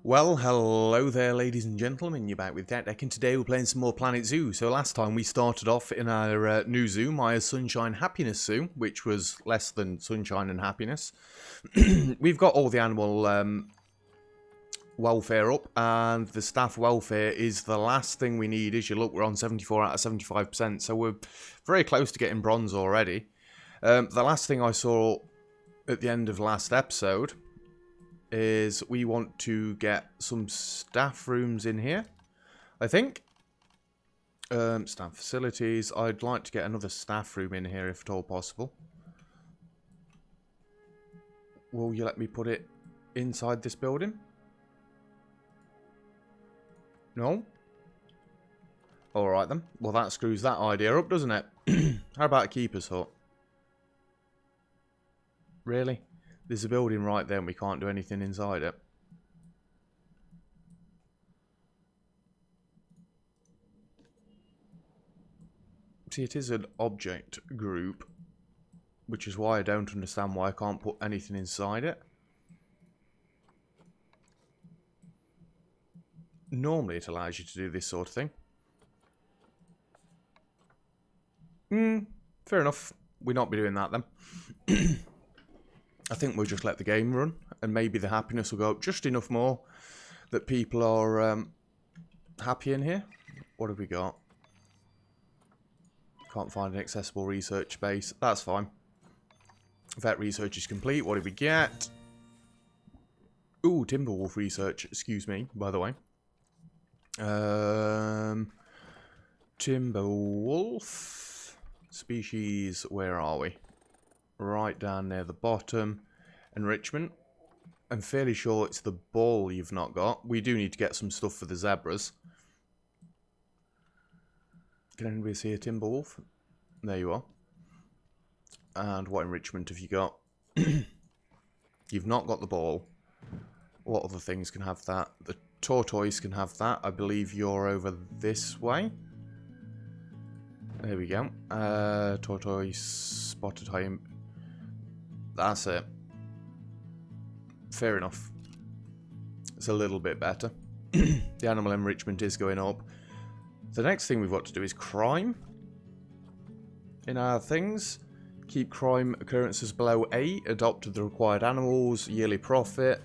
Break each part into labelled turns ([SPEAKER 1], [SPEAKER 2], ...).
[SPEAKER 1] Well, hello there ladies and gentlemen, you're back with Deck, and today we're playing some more Planet Zoo. So last time we started off in our new zoo, my Sunshine Happiness Zoo, which was less than sunshine and happiness. We've got all the animal welfare up, and the staff welfare is the last thing we need. As you look, we're on 74 out of 75%, so we're very close to getting bronze already. The last thing I saw at the end of last episode is we want to get some staff rooms in here, I think. Staff facilities. I'd like to get another staff room in here if at all possible. Will you let me put it inside this building? No? Alright then. Well, that screws that idea up, doesn't it? How about a keeper's hut? Really? There's a building right there and we can't do anything inside it. See, it is an object group, which is why I don't understand why I can't put anything inside it. Normally it allows you to do this sort of thing. Fair enough. We'll not be doing that then. I think we'll just let the game run, and maybe the happiness will go up just enough more that people are happy in here. What have we got? Can't find an accessible research base. That's fine. Vet research is complete. What did we get? Ooh, Timberwolf research. Excuse me, by the way. Timberwolf. Species, where are we? Right down near the bottom. Enrichment. I'm fairly sure it's the bull you've not got. We do need to get some stuff for the zebras. Can anybody see a Timberwolf? There you are. And what enrichment have you got? You've not got the ball. What other things can have that? The tortoise can have that. I believe you're over this way. There we go. Tortoise, spotted high. That's it. Fair enough. It's a little bit better. The animal enrichment is going up. The next thing we've got to do is crime. In our things. Keep crime occurrences below 8. Adopted the required animals. Yearly profit.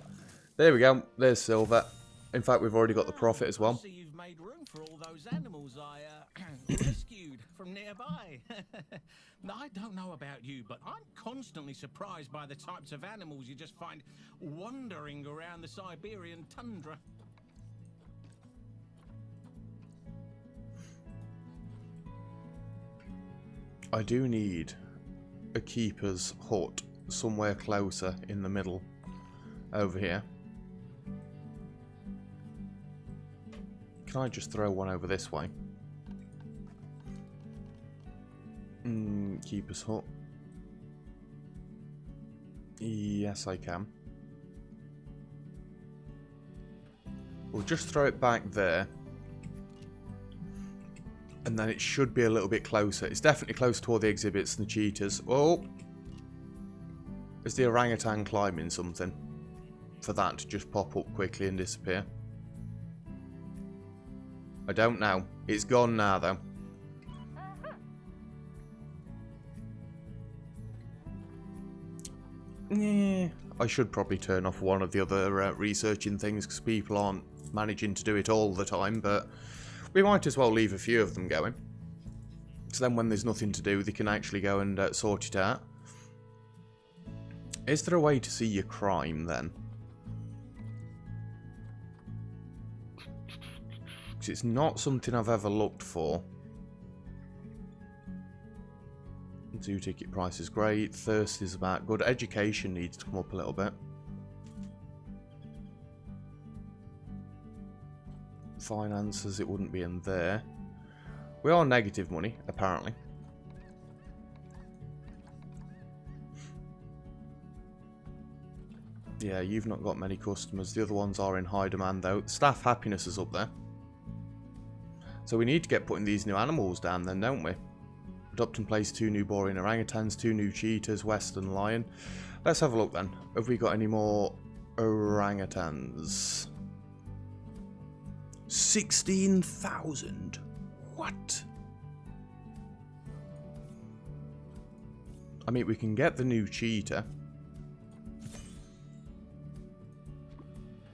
[SPEAKER 1] There we go. There's silver. In fact, we've already got the profit as well.
[SPEAKER 2] I see you've made room for all those animals I rescued from nearby. I don't know about you, but I'm constantly surprised by the types of animals you just find wandering around the Siberian tundra.
[SPEAKER 1] I do need a keeper's hut somewhere closer in the middle over here. Can I just throw one over this way? Keeper's hut. Yes, I can. We'll just throw it back there. And then it should be a little bit closer. It's definitely close to all the exhibits and the cheetahs. Oh! Is the orangutan climbing something? For that to just pop up quickly and disappear. I don't know. It's gone now, though. Yeah, I should probably turn off one of the other researching things because people aren't managing to do it all the time, but we might as well leave a few of them going. So then when there's nothing to do, they can actually go and sort it out. Is there a way to see your crime then? Because it's not something I've ever looked for. Zoo ticket price is great. Thirst is about good. Education needs to come up a little bit. Finances, it wouldn't be in there. We are negative money, apparently. Yeah, you've not got many customers. The other ones are in high demand, though. Staff happiness is up there. So we need to get putting these new animals down then, don't we? Adopt and place 2 new boring orangutans, 2 new cheetahs, western lion. Let's have a look then. Have we got any more orangutans? 16,000. What? I mean, we can get the new cheetah.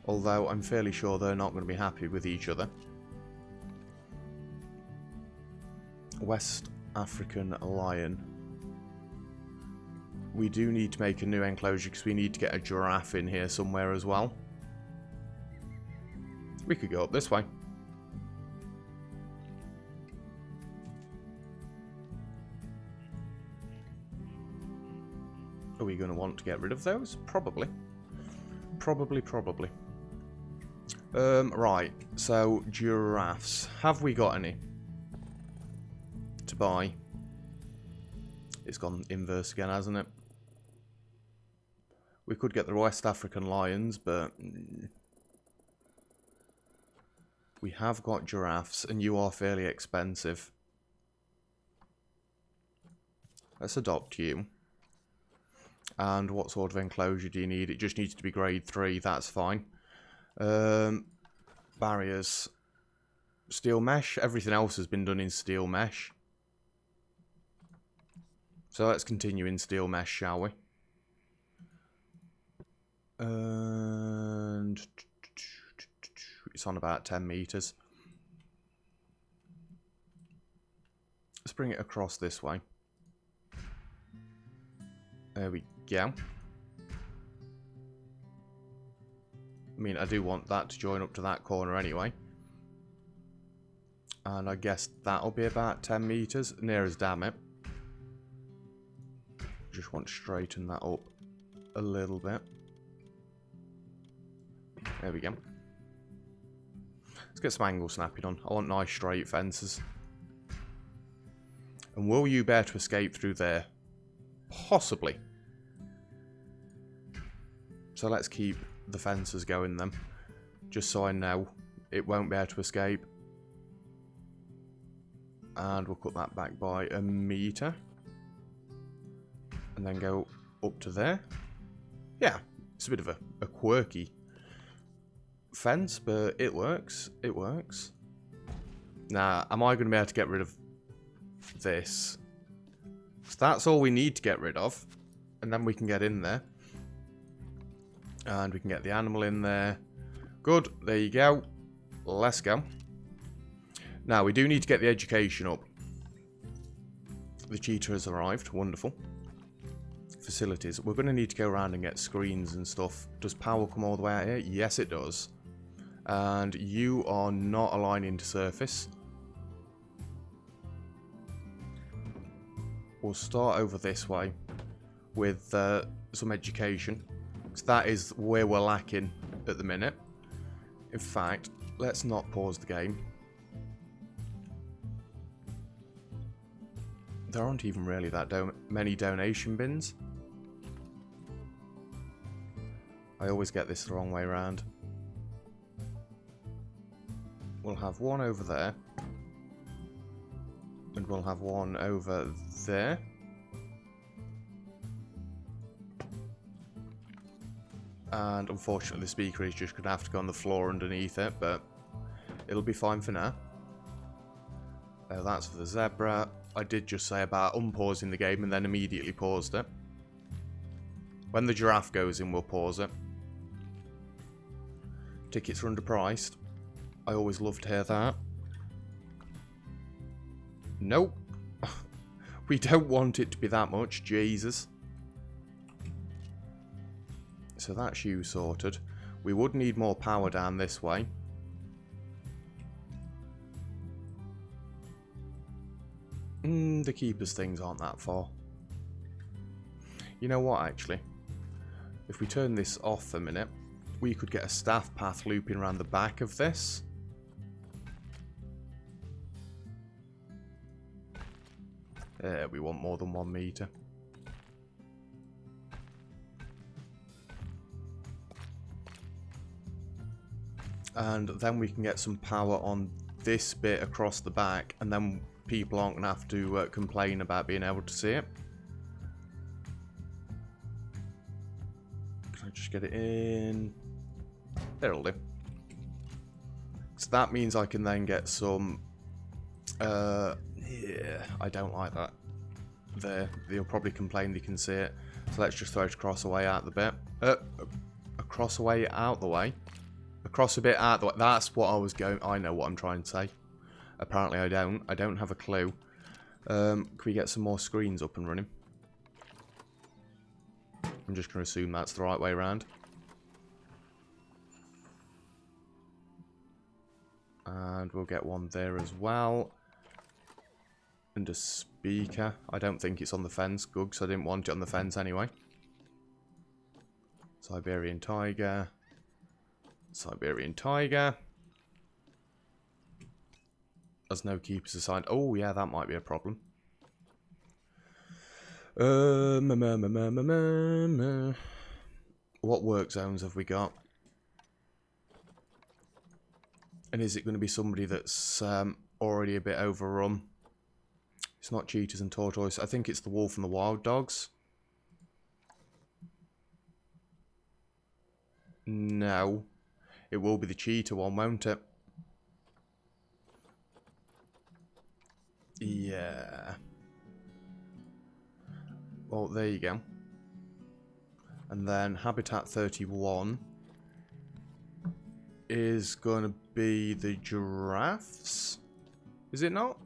[SPEAKER 1] Although I'm fairly sure they're not going to be happy with each other. West African lion. We do need to make a new enclosure because we need to get a giraffe in here somewhere as well. We could go up this way. Are we going to want to get rid of those? Probably. Probably. Right. So, giraffes. Have we got any to buy? It's gone inverse again, hasn't it? We could get the West African lions, but we have got giraffes, and you are fairly expensive. Let's adopt you. And what sort of enclosure do you need? It just needs to be grade 3, that's fine. Barriers. Steel mesh. Everything else has been done in steel mesh. So let's continue in steel mesh, shall we? And it's on about 10 meters. Let's bring it across this way. There we go. I mean, I do want that to join up to that corner anyway. And I guess that'll be about 10 meters. Near as damn it. Just want to straighten that up a little bit. There we go. Let's get some angle snapping on. I want nice straight fences. And will you bear to escape through there? Possibly. So let's keep the fences going then. Just so I know it won't be able to escape. And we'll cut that back by a meter. And then go up to there. Yeah, it's a bit of a quirky fence, but it works. It works. Now, am I going to be able to get rid of this? So that's all we need to get rid of. And then we can get in there. And we can get the animal in there. Good, there you go. Let's go. Now, we do need to get the education up. The cheetah has arrived. Wonderful. Facilities. We're going to need to go around and get screens and stuff. Does power come all the way out here? Yes, it does. And you are not aligning to surface. We'll start over this way with some education. Because that is where we're lacking at the minute. In fact, let's not pause the game. There aren't even really that many donation bins. I always get this the wrong way around. We'll have one over there. And we'll have one over there. And unfortunately the speaker is just going to have to go on the floor underneath it, but it'll be fine for now. That's for the zebra. I did just say about unpausing the game and then immediately paused it. When the giraffe goes in, we'll pause it. Tickets are underpriced. I always love to hear that. Nope. We don't want it to be that much, Jesus. So that's you sorted. We would need more power down this way. The keeper's things aren't that far. You know what, actually? If we turn this off a minute, we could get a staff path looping around the back of this. We want more than 1 meter. And then we can get some power on this bit across the back, and then people aren't going to have to complain about being able to see it. Can I just get it in? There it'll do. So that means I can then get some... yeah, I don't like that. There, they'll probably complain they can see it. So let's just throw it across away out the bit. Across away out the way. Across a bit out the way. That's what I was going... I know what I'm trying to say. Apparently I don't. I don't have a clue. Can we get some more screens up and running? I'm just going to assume that's the right way around. And we'll get one there as well. And a speaker. I don't think it's on the fence. Good, because I didn't want it on the fence anyway. Siberian tiger. Siberian tiger. There's no keepers assigned. Oh, yeah, that might be a problem. What work zones have we got? And is it going to be somebody that's already a bit overrun? It's not cheetahs and tortoise. I think it's the wolf and the wild dogs. No. It will be the cheetah one, won't it? Yeah. Well, there you go. And then Habitat 31 is going to be the giraffes. Is it not?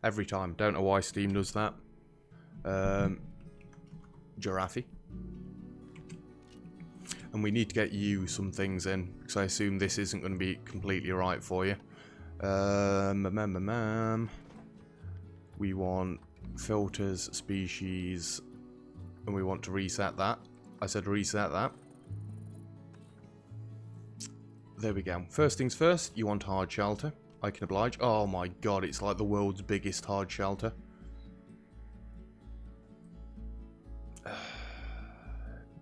[SPEAKER 1] Every time. Don't know why Steam does that. Giraffe. And we need to get you some things in, because I assume this isn't going to be completely right for you. We want filters, species, and we want to reset that. I said reset that. There we go. First things first, you want hard shelter. I can oblige. Oh my god, it's like the world's biggest hard shelter.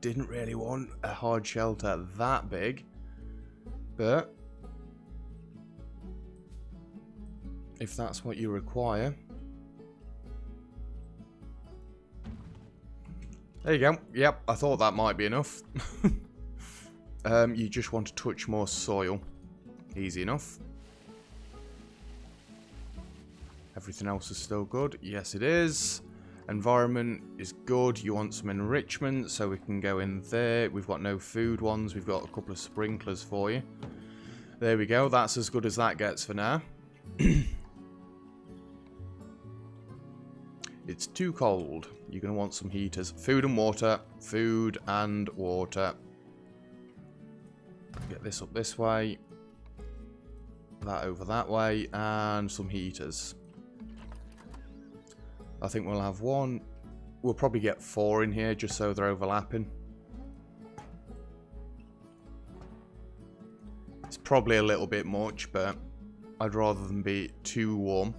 [SPEAKER 1] Didn't really want a hard shelter that big, but if that's what you require. There you go. Yep, I thought that might be enough. You just want to touch more soil. Easy enough. Everything else is still good. Yes, it is. Environment is good. You want some enrichment, so we can go in there. We've got no food ones. We've got a couple of sprinklers for you. There we go. That's as good as that gets for now. It's too cold. You're going to want some heaters. Food and water. Food and water. Get this up this way. That over that way. And some heaters. I think we'll have one. We'll probably get 4 in here just so they're overlapping. It's probably a little bit much, but I'd rather them be too warm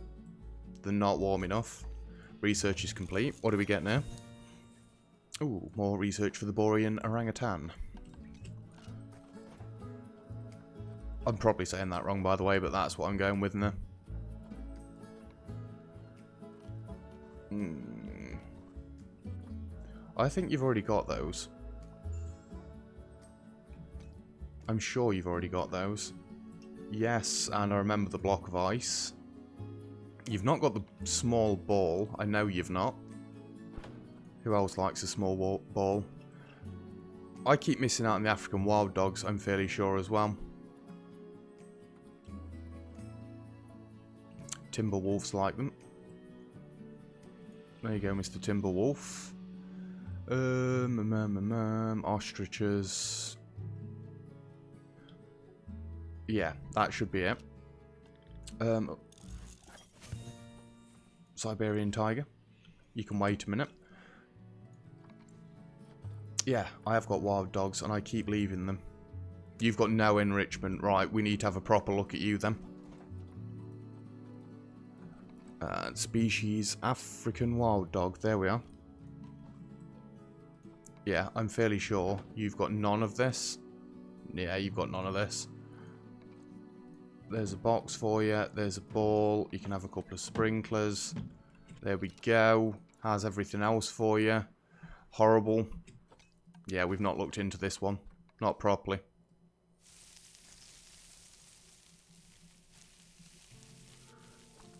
[SPEAKER 1] than not warm enough. Research is complete. What do we get now? Ooh, more research for the Borean orangutan. I'm probably saying that wrong, by the way, but that's what I'm going with now. I think you've already got those. I'm sure you've already got those. Yes, and I remember the block of ice. You've not got the small ball. I know you've not. Who else likes a small ball? I keep missing out on the African wild dogs, I'm fairly sure as well. Timber wolves like them. There you go, Mr. Timberwolf. Ostriches. Yeah, that should be it. Siberian tiger. You can wait a minute. Yeah, I have got wild dogs and I keep leaving them. You've got no enrichment. Right, we need to have a proper look at you then. Species, African wild dog. There we are. Yeah, I'm fairly sure you've got none of this. Yeah, you've got none of this. There's a box for you. There's a ball. You can have a couple of sprinklers. There we go. How's everything else for you? Horrible. Yeah, we've not looked into this one. Not properly.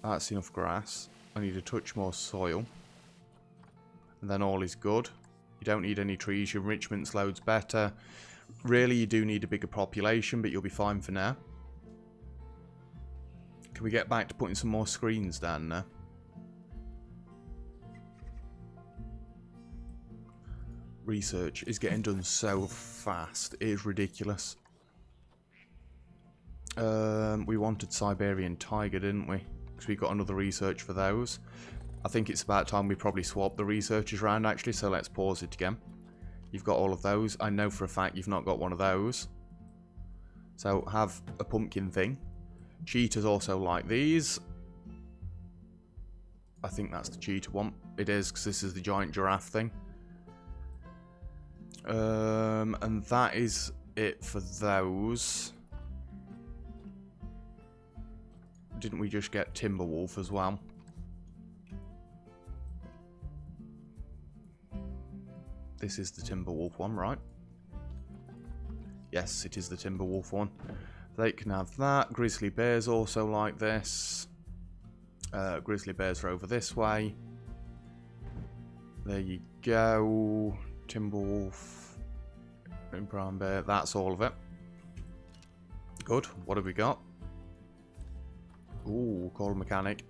[SPEAKER 1] That's enough grass. I need a touch more soil. And then all is good. You don't need any trees. Your enrichment's loads better. Really, you do need a bigger population, but you'll be fine for now. Can we get back to putting some more screens down there? Research is getting done so fast. It is ridiculous. We wanted Siberian Tiger, didn't we? Because we got another research for those. I think it's about time we probably swap the researchers around, actually, so let's pause it again. You've got all of those. I know for a fact you've not got one of those. So have a pumpkin thing. Cheetahs also like these. I think that's the cheetah one. It is, because this is the giant giraffe thing. And that is it for those. Didn't we just get Timberwolf as well? This is the Timberwolf one, right? Yes, it is the Timberwolf one. They can have that. Grizzly bears also like this. Grizzly bears are over this way. There you go. Timberwolf. Brown bear. That's all of it. Good. What have we got? Ooh, call a mechanic.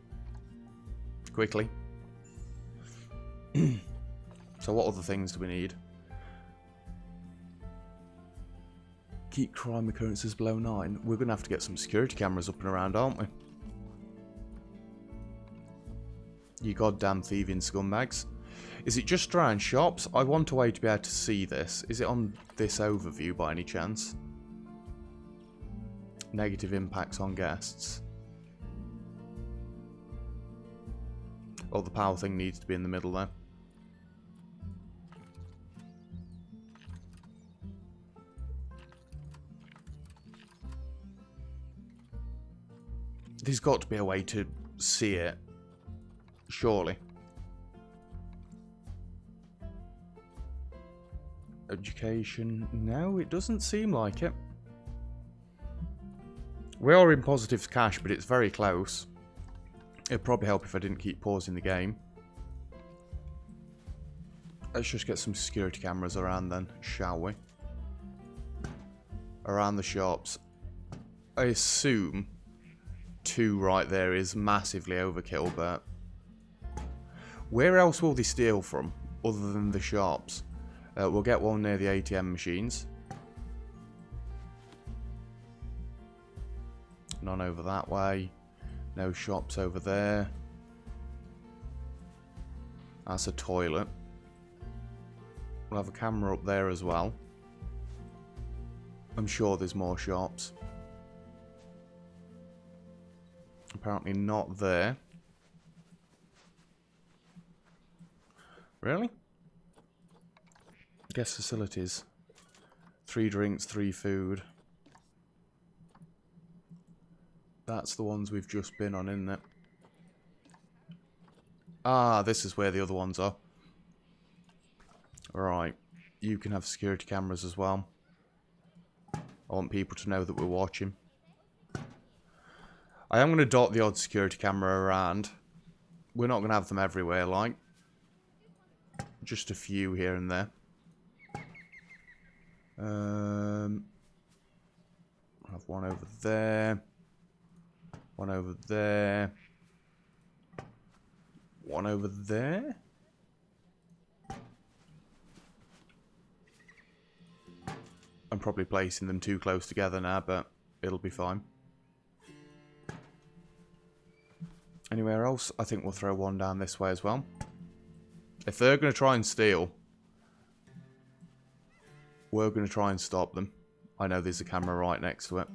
[SPEAKER 1] Quickly. So what other things do we need? Keep crime occurrences below 9. We're going to have to get some security cameras up and around, aren't we? You goddamn thieving scumbags. Is it just around shops? I want a way to be able to see this. Is it on this overview by any chance? Negative impacts on guests. Oh, the power thing needs to be in the middle there. There's got to be a way to see it. Surely. Education. No, it doesn't seem like it. We are in positive cash, but it's very close. It'd probably help if I didn't keep pausing the game. Let's just get some security cameras around then, shall we? Around the shops. I assume 2 right there is massively overkill, but where else will they steal from other than the shops? We'll get one near the ATM machines. None over that way. No shops over there. That's a toilet. We'll have a camera up there as well. I'm sure there's more shops. Apparently not there. Really? Guest facilities. 3 drinks, 3 food. That's the ones we've just been on, isn't it? Ah, this is where the other ones are. Right. You can have security cameras as well. I want people to know that we're watching. I am going to dot the odd security camera around. We're not going to have them everywhere, like. Just a few here and there. I'll have one over there. One over there. One over there. I'm probably placing them too close together now, but it'll be fine. Anywhere else? I think we'll throw one down this way as well. If they're going to try and steal, we're going to try and stop them. I know there's a camera right next to it.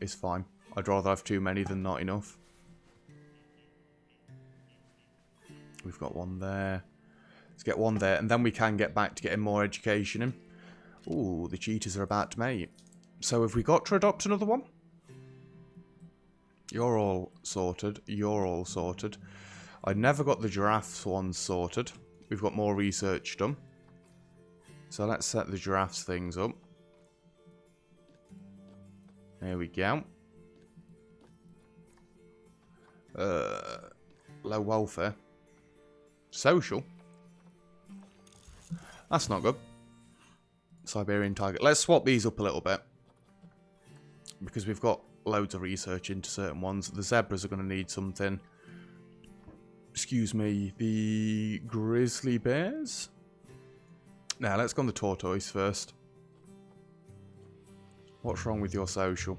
[SPEAKER 1] It's fine. I'd rather have too many than not enough. We've got one there. Let's get one there, and then we can get back to getting more education in. Ooh, the cheetahs are about to mate. So have we got to adopt another one? You're all sorted. You're all sorted. I never got the giraffes one sorted. We've got more research done. So let's set the giraffes things up. There we go. Low welfare. Social. That's not good. Siberian tiger. Let's swap these up a little bit. Because we've got loads of research into certain ones. The zebras are going to need something. Excuse me. The grizzly bears? Now, let's go on the tortoise first. What's wrong with your social?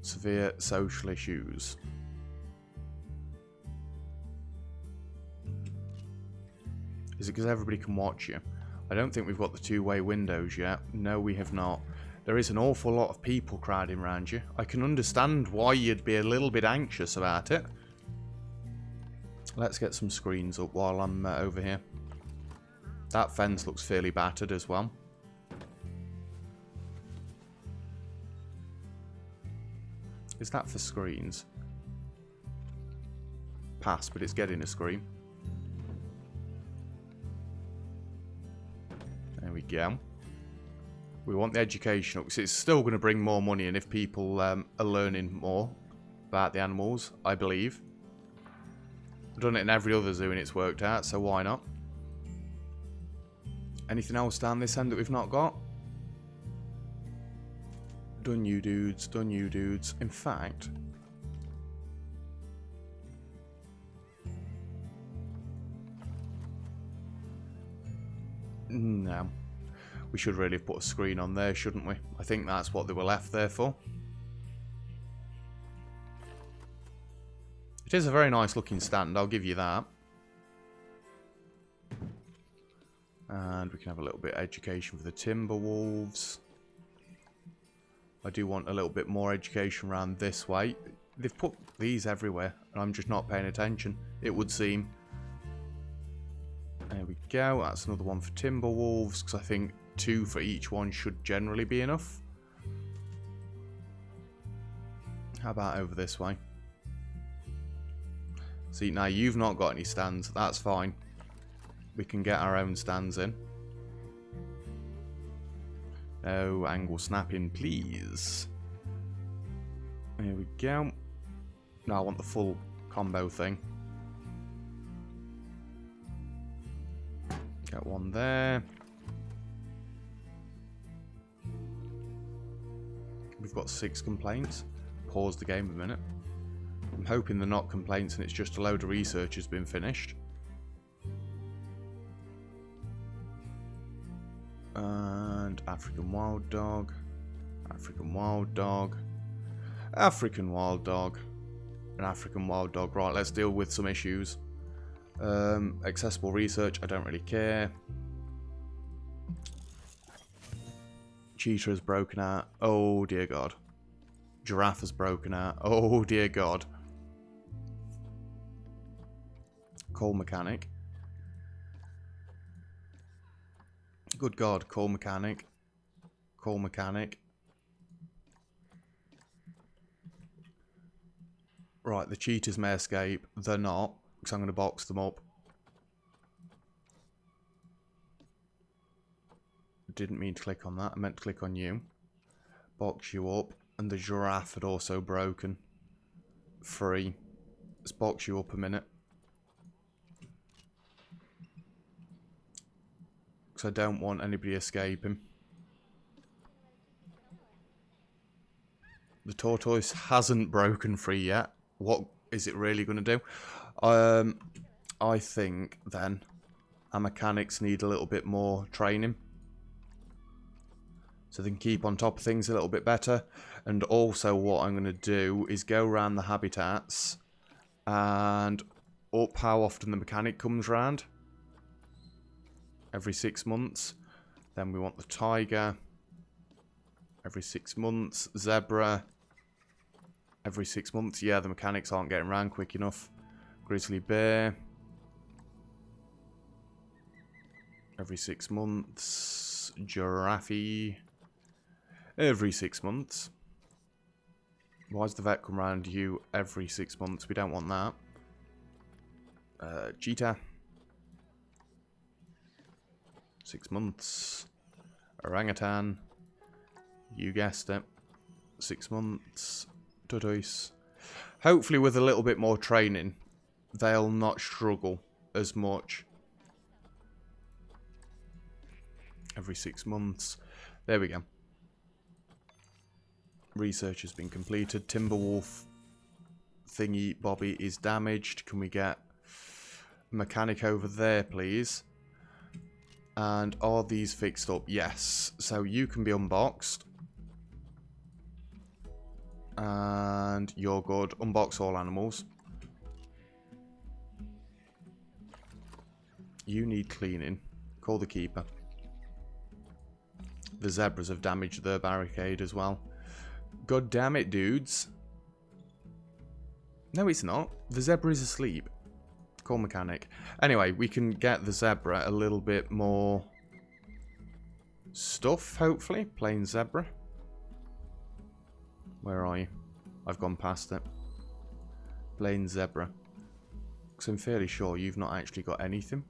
[SPEAKER 1] Severe social issues. Is it because everybody can watch you? I don't think we've got the two-way windows yet. No, we have not. There is an awful lot of people crowding around you. I can understand why you'd be a little bit anxious about it. Let's get some screens up while I'm over here. That fence looks fairly battered as well. Is that for screens? Pass, but it's getting a screen. There we go. We want the education up because it's still going to bring more money in if people are learning more about the animals, I believe. I've done it in every other zoo and it's worked out, so why not? Anything else down this end that we've not got? Done you dudes, done you dudes. In fact... No. We should really have put a screen on there, shouldn't we? I think that's what they were left there for. It is a very nice looking stand, I'll give you that. And we can have a little bit of education for the timber wolves. I do want a little bit more education around this way. They've put these everywhere, and I'm just not paying attention, it would seem. There we go, that's another one for timber wolves, because I think 2 for each one should generally be enough. How about over this way? See, now you've not got any stands, that's fine. We can get our own stands in. No angle snapping, please. There we go. Now I want the full combo thing. Get one there. We've got 6 complaints. Pause the game a minute. I'm hoping they're not complaints and it's just a load of research has been finished. And African wild dog. African wild dog. African wild dog. An African wild dog. Right, let's deal with some issues. Accessible research, I don't really care. Cheetah has broken out. Oh dear god. Giraffe has broken out. Oh dear god. Coal mechanic. Good god, coal mechanic. Coal mechanic. Right, the cheetahs may escape. They're not, because I'm going to box them up. Didn't mean to click on that. I meant to click on you. Box you up. And the giraffe had also broken free. Let's box you up a minute. Because I don't want anybody escaping. The tortoise hasn't broken free yet. What is it really going to do? I think then our mechanics need a little bit more training. So they can keep on top of things a little bit better. And also what I'm going to do is go around the habitats and up how often the mechanic comes around. Every 6 months. Then we want the tiger. Every 6 months. Zebra. Every 6 months. Yeah, the mechanics aren't getting around quick enough. Grizzly bear. Every 6 months. Giraffe. Every 6 months. Why does the vet come around you every 6 months? We don't want that. Cheetah. 6 months. Orangutan. You guessed it. 6 months. Tortoise. Hopefully with a little bit more training, they'll not struggle as much. Every 6 months. There we go. Research has been completed. Timberwolf thingy Bobby is damaged. Can we get a mechanic over there, please? And are these fixed up? Yes. So you can be unboxed. And you're good. Unbox all animals. You need cleaning. Call the keeper. The zebras have damaged their barricade as well. God damn it, dudes. No, it's not. The zebra is asleep. Call mechanic. Anyway, we can get the zebra a little bit more stuff, hopefully. Plain zebra. Where are you? I've gone past it. Plain zebra. Because I'm fairly sure you've not actually got anything.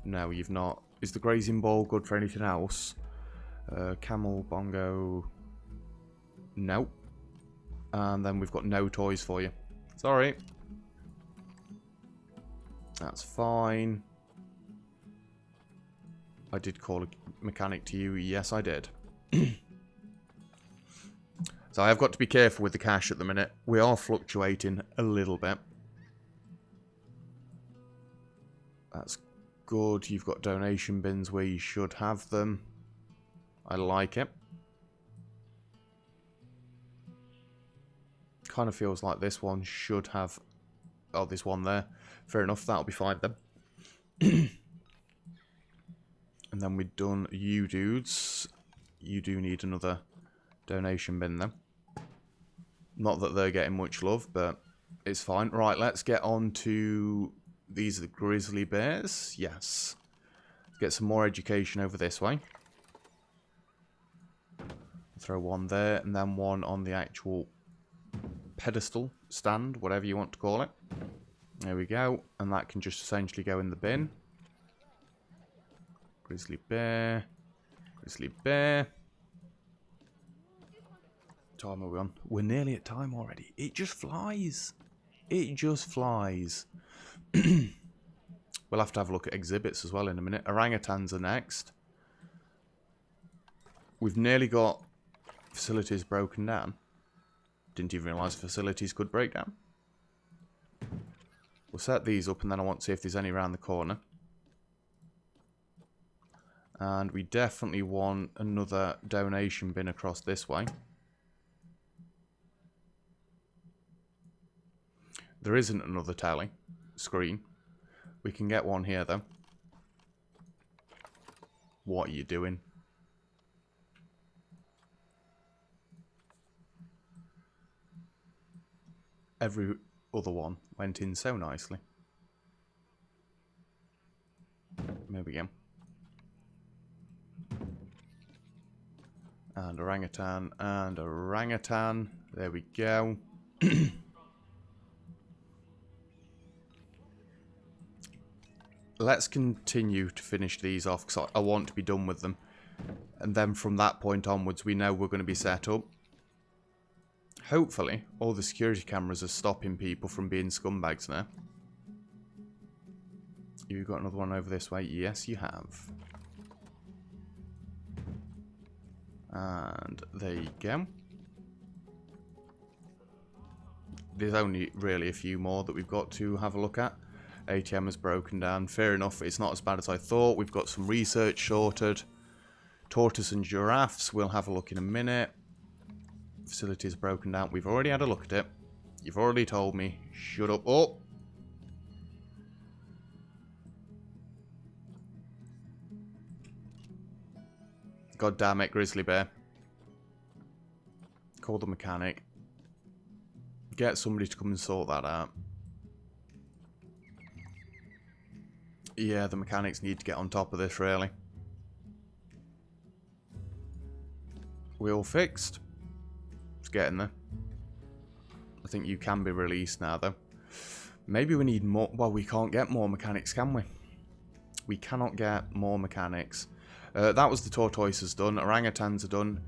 [SPEAKER 1] No, you've not. Is the grazing ball good for anything else? Camel, bongo... Nope. And then we've got no toys for you. Sorry. That's fine. I did call a mechanic to you. Yes, I did. So I have got to be careful with the cash at the minute. We are fluctuating a little bit. That's good. You've got donation bins where you should have them. I like it. Kind of feels like this one should have... Oh, this one there. Fair enough, that'll be fine then. And then we've done you dudes. You do need another donation bin then. Not that they're getting much love, but it's fine. Right, let's get on to... These are the grizzly bears. Yes. Let's get some more education over this way. Throw one there, and then one on the actual pedestal, stand, whatever you want to call it. There we go. And that can just essentially go in the bin. Grizzly bear. Grizzly bear. Time are we on? We're nearly at time already. It just flies. It just flies. We'll have to have a look at exhibits as well in a minute. Orangutans are next. We've nearly got facilities broken down. Didn't even realise facilities could break down. We'll set these up and then I want to see if there's any around the corner. And we definitely want another donation bin across this way. There isn't another tally screen. We can get one here though. What are you doing? Every other one went in so nicely. There we go. And orangutan and orangutan. There we go. Let's continue to finish these off because I want to be done with them. And then from that point onwards, we know we're going to be set up. Hopefully, all the security cameras are stopping people from being scumbags now. You've got another one over this way? Yes, you have. And there you go. There's only really a few more that we've got to have a look at. ATM is broken down. Fair enough, it's not as bad as I thought. We've got some research sorted. Tortoise and giraffes, we'll have a look in a minute. Facilities broken down. We've already had a look at it. You've already told me. Shut up. Oh! God damn it, grizzly bear. Call the mechanic. Get somebody to come and sort that out. Yeah, the mechanics need to get on top of this, really. We all fixed? It's getting there. I think you can be released now, though. Maybe we need more... Well, we can't get more mechanics, can we? We cannot get more mechanics. That was the tortoises done. Orangutans are done.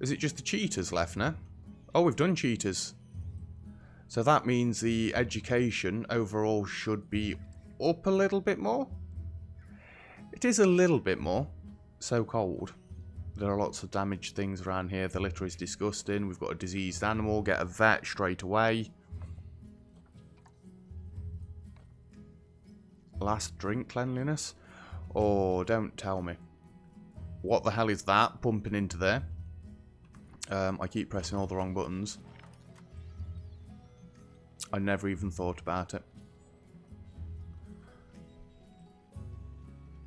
[SPEAKER 1] Is it just the cheetahs left now? Oh, we've done cheetahs. So that means the education overall should be up a little bit more. It is a little bit more. So cold. There are lots of damaged things around here. The litter is disgusting. We've got a diseased animal. Get a vet straight away. Last drink cleanliness? Oh, don't tell me. What the hell is that bumping into there? I keep pressing all the wrong buttons. I never even thought about it.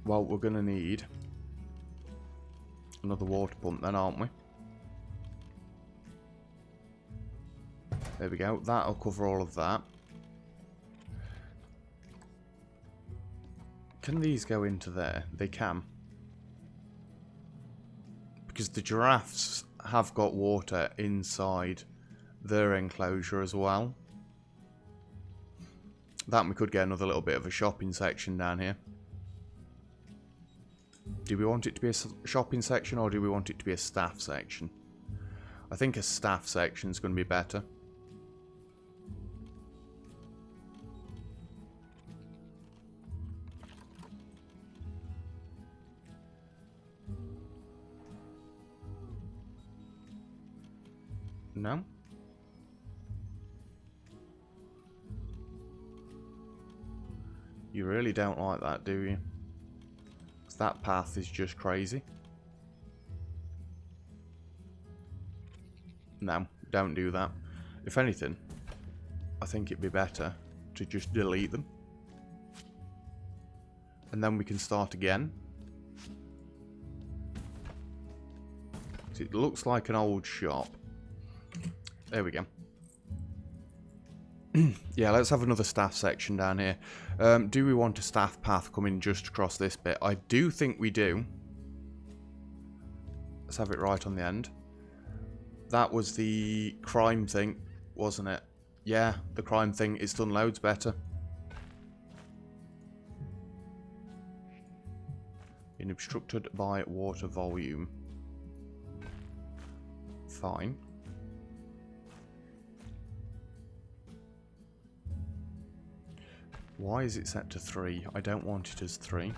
[SPEAKER 1] Well, we're going to need another water pump then, aren't we? There we go. That'll cover all of that. Can these go into there? They can. Because the giraffes have got water inside their enclosure as well. That we could get another little bit of a shopping section down here. Do we want it to be a shopping section or do we want it to be a staff section? I think a staff section is going to be better. No? You really don't like that, do you? 'Cause that path is just crazy. No, don't do that. If anything, I think it'd be better to just delete them. And then we can start again. It looks like an old shop. There we go. Yeah, let's have another staff section down here. Do we want a staff path coming just across this bit? I do think we do. Let's have it right on the end. That was the crime thing, wasn't it? Yeah, the crime thing is done loads better. Been obstructed by water volume. Fine. Why is it set to 3? I don't want it as 3.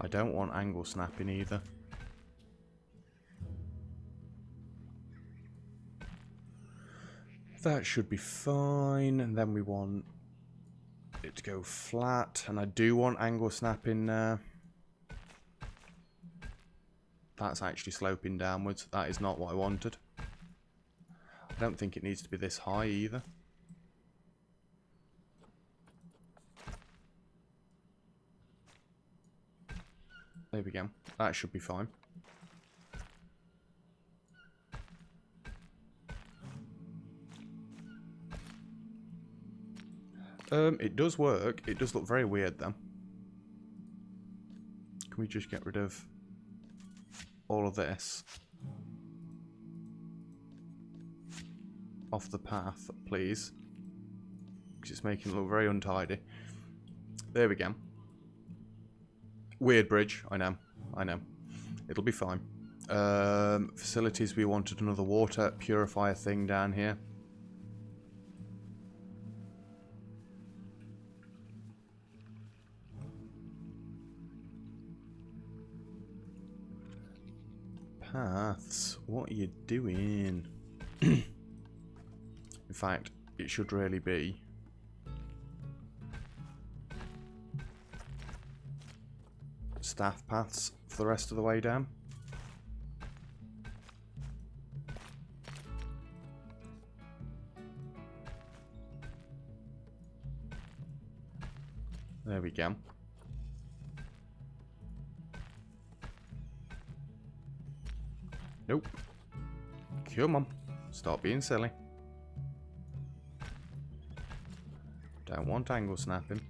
[SPEAKER 1] I don't want angle snapping either. That should be fine. And then we want it to go flat. And I do want angle snapping there. That's actually sloping downwards. That is not what I wanted. I don't think it needs to be this high either. There we go. That should be fine. It does work. It does look very weird though. Can we just get rid of all of this off the path, please? Because it's making it look very untidy. There we go. Weird bridge, I know. It'll be fine. Facilities, we wanted another water purifier thing down here. Paths, what are you doing? In fact, it should really be staff paths for the rest of the way down. There we go. Nope. Come on. Stop being silly. Don't want angle snapping.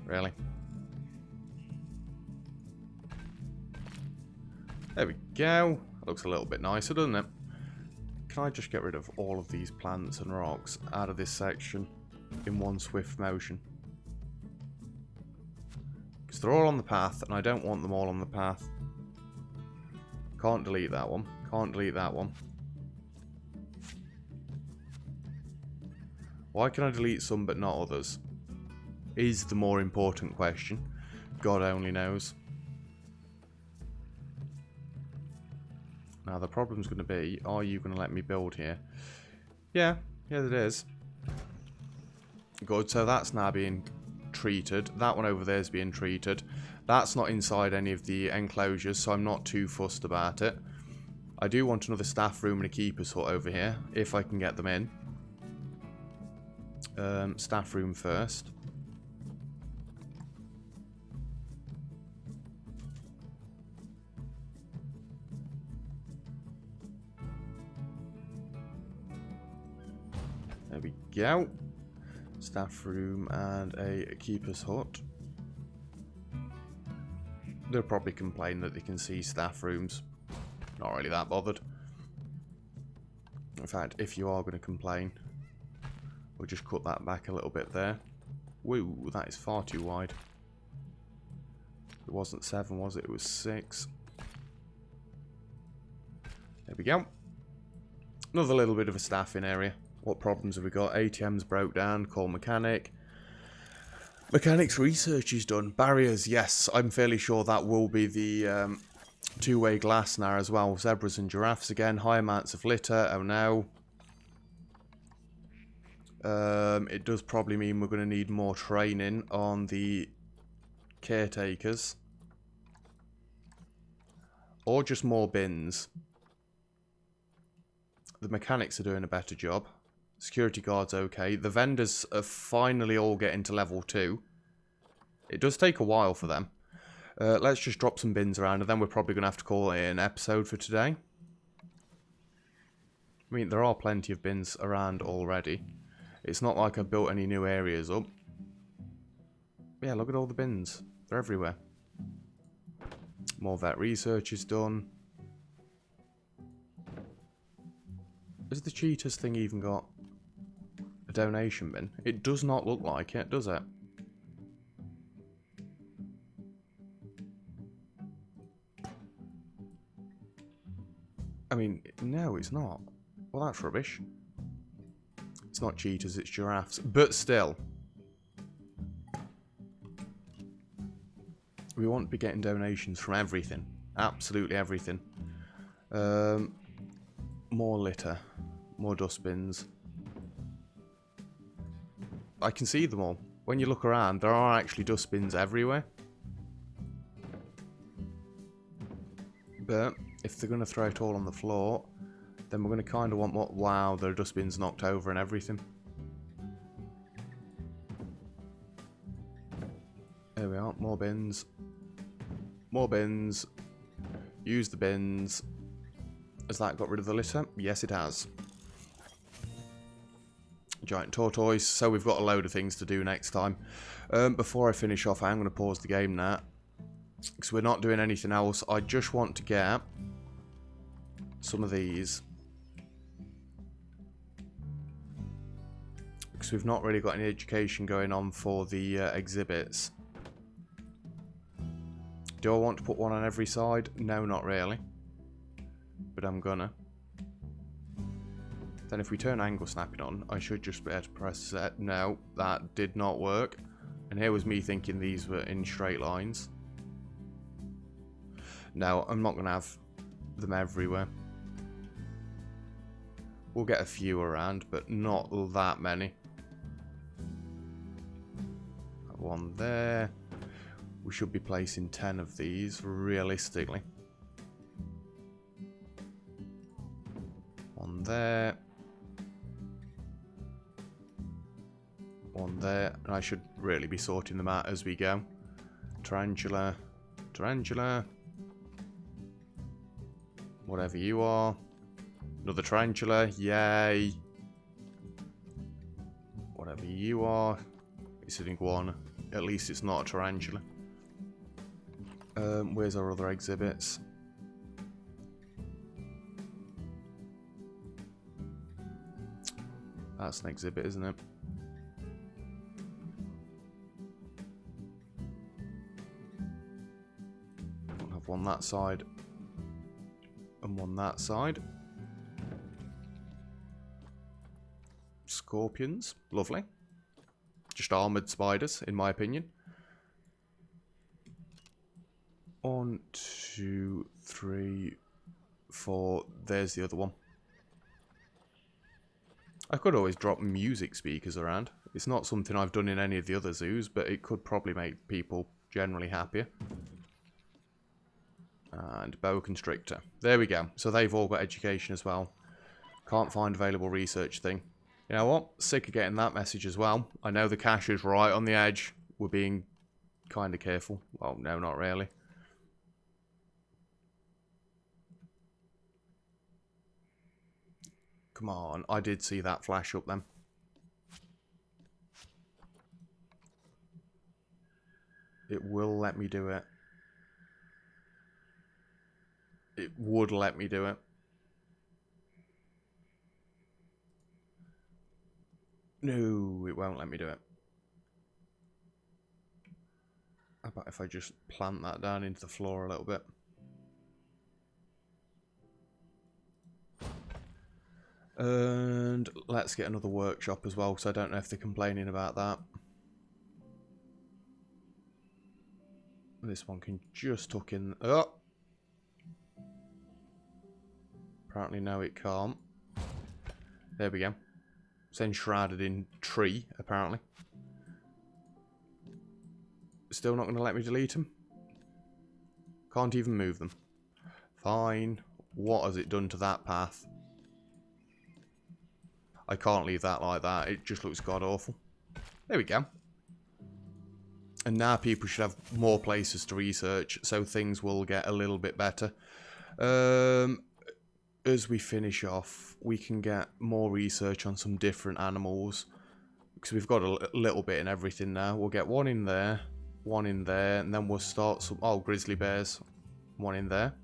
[SPEAKER 1] Really? There we go. That looks a little bit nicer, doesn't it? Can I just get rid of all of these plants and rocks out of this section in one swift motion? Because they're all on the path, and I don't want them all on the path. Can't delete that one. Can't delete that one. Why can I delete some but not others? Is the more important question. God only knows. Now the problem's going to be, are you going to let me build here? Yeah, it is. Good, so that's now being treated. That one over there is being treated. That's not inside any of the enclosures, so I'm not too fussed about it. I do want another staff room and a keeper's hut over here, if I can get them in. Staff room first. There we go. Staff room and a keeper's hut. They'll probably complain that they can see staff rooms. Not really that bothered. In fact, if you are going to complain, we'll just cut that back a little bit there. Woo, that is far too wide. It wasn't 7, was it? It was 6. There we go. Another little bit of a staffing area. What problems have we got? ATMs broke down. Call mechanic. Mechanics research is done. Barriers, yes. I'm fairly sure that will be the two-way glass now as well. Zebras and giraffes again. High amounts of litter. Oh no. It does probably mean we're going to need more training on the caretakers. Or just more bins. The mechanics are doing a better job. Security guard's okay. The vendors are finally all getting to level 2. It does take a while for them. Let's just drop some bins around, and then we're probably going to have to call it an episode for today. I mean, there are plenty of bins around already. It's not like I've built any new areas up. Yeah, look at all the bins. They're everywhere. More vet research is done. Has the cheaters thing even got a donation bin? It does not look like it, does it? I mean, no, it's not. Well, that's rubbish. It's not cheaters, it's giraffes. But still. We want to be getting donations from everything. Absolutely everything. More litter. More dustbins. I can see them all. When you look around, there are actually dustbins everywhere. But if they're going to throw it all on the floor, then we're going to kind of want more... Wow, there are dustbins knocked over and everything. There we are. More bins. More bins. Use the bins. Has that got rid of the litter? Yes, it has. Giant tortoise. So we've got a load of things to do next time. Before I finish off, I'm going to pause the game now. Because we're not doing anything else. I just want to get some of these. Because we've not really got any education going on for the exhibits. Do I want to put one on every side? No, not really. But I'm gonna. Then if we turn angle snapping on, I should just be able to press set. No, that did not work. And here was me thinking these were in straight lines. No, I'm not going to have them everywhere. We'll get a few around, but not that many. One there. We should be placing 10 of these, realistically. One there. One there. And I should really be sorting them out as we go. Tarantula. Tarantula. Whatever you are. Another tarantula. Yay. Whatever you are. It's an iguana. At least it's not a tarantula. Where's our other exhibits? That's an exhibit, isn't it? one that side and one that side. Scorpions, lovely. Just armoured spiders, in my opinion. 1, 2, 3, 4. There's the other one. I could always drop music speakers around. It's not something I've done in any of the other zoos, but it could probably make people generally happier. And boa constrictor. There we go. So they've all got education as well. Can't find available research thing. You know what? Sick of getting that message as well. I know the cache is right on the edge. We're being kind of careful. Well, no, not really. Come on. I did see that flash up then. It will let me do it. It would let me do it. No, it won't let me do it. How about if I just plant that down into the floor a little bit? And let's get another workshop as well, because I don't know if they're complaining about that. This one can just tuck in. Oh! Apparently no, it can't. There we go. It's enshrouded in tree, apparently. Still not going to let me delete them? Can't even move them. Fine. What has it done to that path? I can't leave that like that. It just looks god-awful. There we go. And now people should have more places to research, so things will get a little bit better. As we finish off, we can get more research on some different animals. Because we've got a little bit in everything now. We'll get one in there, and then we'll start some... Oh, grizzly bears. One in there.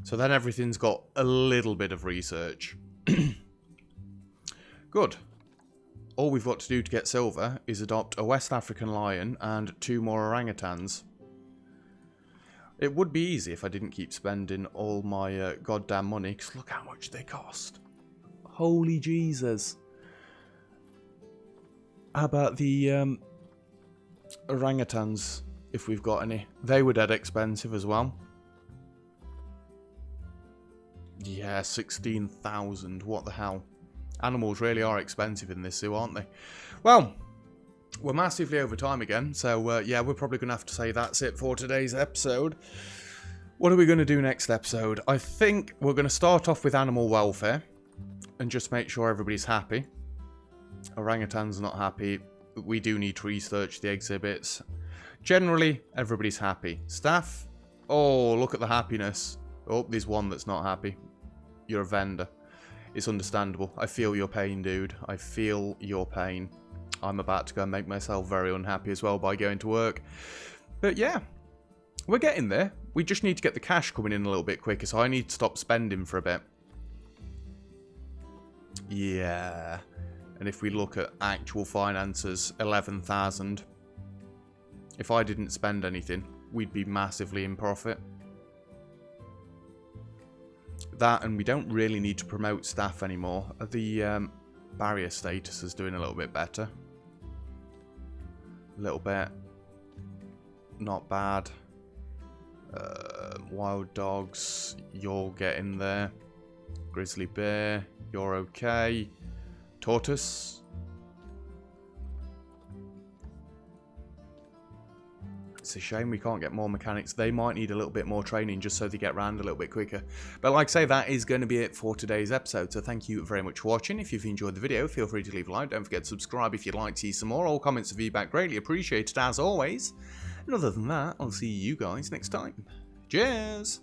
[SPEAKER 1] So then everything's got a little bit of research. Good. All we've got to do to get silver is adopt a West African lion and 2 more orangutans. It would be easy if I didn't keep spending all my goddamn money, because look how much they cost. Holy Jesus. How about the orangutans, if we've got any? They were dead expensive as well. Yeah, 16,000. What the hell? Animals really are expensive in this zoo, aren't they? Well, we're massively over time again, so yeah, we're probably going to have to say that's it for today's episode. What are we going to do next episode? I think we're going to start off with animal welfare and just make sure everybody's happy. Orangutan's not happy. We do need to research the exhibits. Generally, everybody's happy. Staff? Oh, look at the happiness. Oh, there's one that's not happy. You're a vendor. It's understandable. I feel your pain, dude. I feel your pain. I'm about to go and make myself very unhappy as well by going to work. But yeah, we're getting there. We just need to get the cash coming in a little bit quicker, so I need to stop spending for a bit. Yeah. And if we look at actual finances, 11,000. If I didn't spend anything, we'd be massively in profit. That, and we don't really need to promote staff anymore. The barrier status is doing a little bit better. A little bit. Not bad. Wild dogs, you're getting there. Grizzly bear, you're okay. Tortoise. It's a shame we can't get more mechanics. They might need a little bit more training just so they get around a little bit quicker. But like I say, that is going to be it for today's episode. So thank you very much for watching. If you've enjoyed the video, feel free to leave a like. Don't forget to subscribe if you'd like to see some more. All comments and feedback greatly appreciated as always. And other than that, I'll see you guys next time. Cheers!